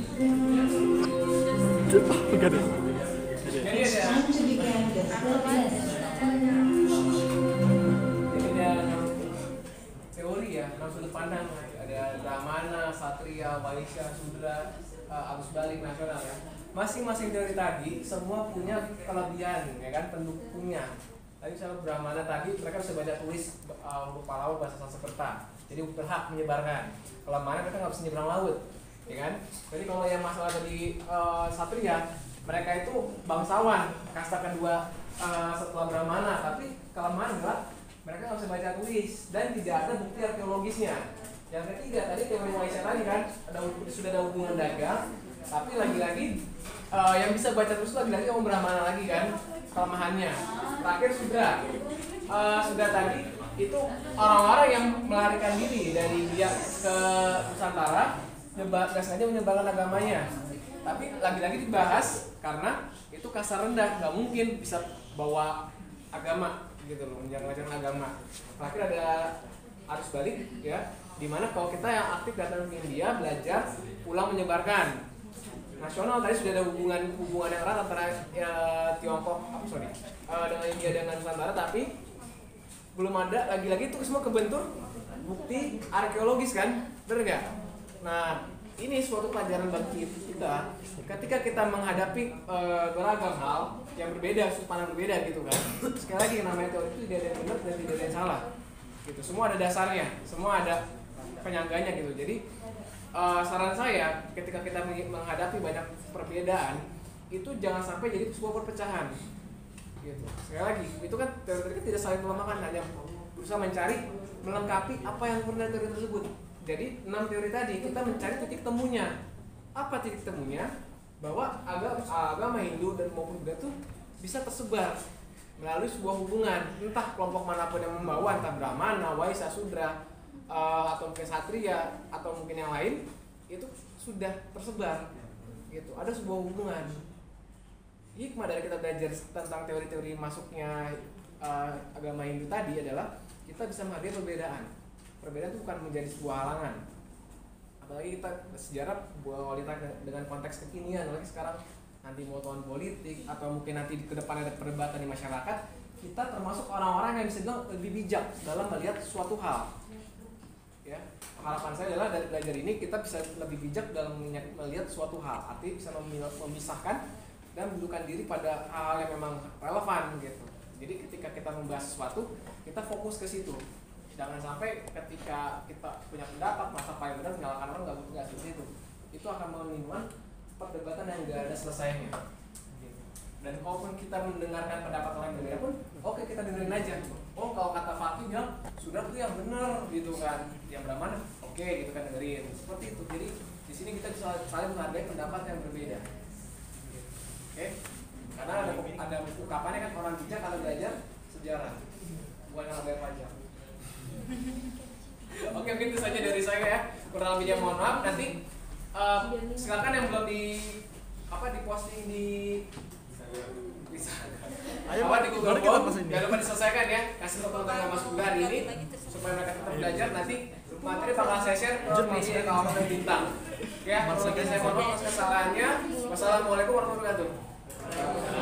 Jadi ada teori ya, 6 sudut pandang. Ada Brahmana, Satria, Waisya, Sudra, arus balik nasional ya. Masing-masing teori tadi semua punya kelebihan ya kan, pendukungnya. Tadi misalnya Brahmana tadi mereka bisa baca tulis huruf Pallava bahasa Sanskerta, jadi berhak menyebarkan. Kalau mana mereka nggak bisa nyebrang laut, ya kan? Jadi kalau yang masalah tadi Satria, mereka itu bangsawan kasta kedua setelah Brahmana, tapi kelemahan adalah mereka nggak bisa baca tulis dan tidak ada bukti arkeologisnya. Yang ketiga tadi teori Waisya tadi kan sudah ada hubungan dagang, tapi lagi-lagi yang bisa baca tulis lagi-lagi orang Brahmana lagi kan kelemahannya. Terakhir sudah tadi itu orang-orang yang melarikan diri dari dia ke Nusantara, nggak sengaja menyebarkan agamanya. Tapi lagi-lagi dibahas karena itu kasar rendah, nggak mungkin bisa bawa agama gitu loh, menjalankan agama. Terakhir ada arus balik ya, dimana kalau kita yang aktif datang ke India belajar pulang menyebarkan. Nasional tadi sudah ada hubungan yang erat antara Tiongkok, dengan India dengan Nusantara, tapi belum ada lagi-lagi itu semua kebentur bukti arkeologis kan, benar nggak? Nah ini suatu pelajaran bagi kita ketika kita menghadapi beragam hal yang berbeda, sudut pandang berbeda gitu kan. Sekali lagi namanya teori itu tidak ada yang benar dan tidak ada yang salah, gitu. Semua ada dasarnya, semua ada penyangganya gitu. Jadi saran saya ketika kita menghadapi banyak perbedaan itu jangan sampai jadi sebuah perpecahan gitu. Sekali lagi itu kan teori tidak saling melemahkan, hanya berusaha mencari melengkapi apa yang pernah teori tersebut. Jadi 6 teori tadi kita mencari titik temunya. Apa titik temunya? Bahwa agama Hindu dan maupun Buddha itu bisa tersebar melalui sebuah hubungan, entah kelompok manapun yang membawa, entah Brahmana, Waisya, Sudra, atau mungkin Satria atau mungkin yang lain, itu sudah tersebar gitu. Ada sebuah hubungan. Hikmah dari kita belajar tentang teori-teori masuknya agama Hindu tadi adalah kita bisa menghargai perbedaan. Perbedaan itu bukan menjadi sebuah halangan. Apalagi kita sejarah buat wanita dengan konteks kekinian, apalagi sekarang nanti mau tahun politik atau mungkin nanti ke depan ada perdebatan di masyarakat, kita termasuk orang-orang yang bisa bilang lebih bijak dalam melihat suatu hal. Ya, harapan saya adalah dari belajar ini kita bisa lebih bijak dalam melihat suatu hal, artinya bisa memisahkan dan mendudukan diri pada hal yang memang relevan gitu. Jadi ketika kita membahas sesuatu, kita fokus ke situ. Jangan sampai ketika kita punya pendapat masa paling benar menyalahkan orang, nggak seperti itu. Itu akan menimbulkan perdebatan yang nggak ada selesainya. Gitu. Dan kalaupun kita mendengarkan pendapat orang yang berbeda pun, oke, kita dengerin aja. Oh, kalau kata Fakih bilang sudah tuh yang benar gitu kan, yang Brahmana, oke gitu kan, dengerin. Seperti itu. Jadi di sini kita bisa saling menghargai pendapat yang berbeda. kurang lebihnya mohon maaf. Nanti silakan yang belum diposting di Ayo, di Google baru kita Form, post ini. jangan lupa diselesaikan ya. Kasih teman-teman yang masuk juga hari ini supaya mereka tetap belajar. Nanti materi bakal saya share ke media kawan bintang. Ya, kalau saya mohon maaf atas kesalahannya. Wassalamualaikum warahmatullahi wabarakatuh.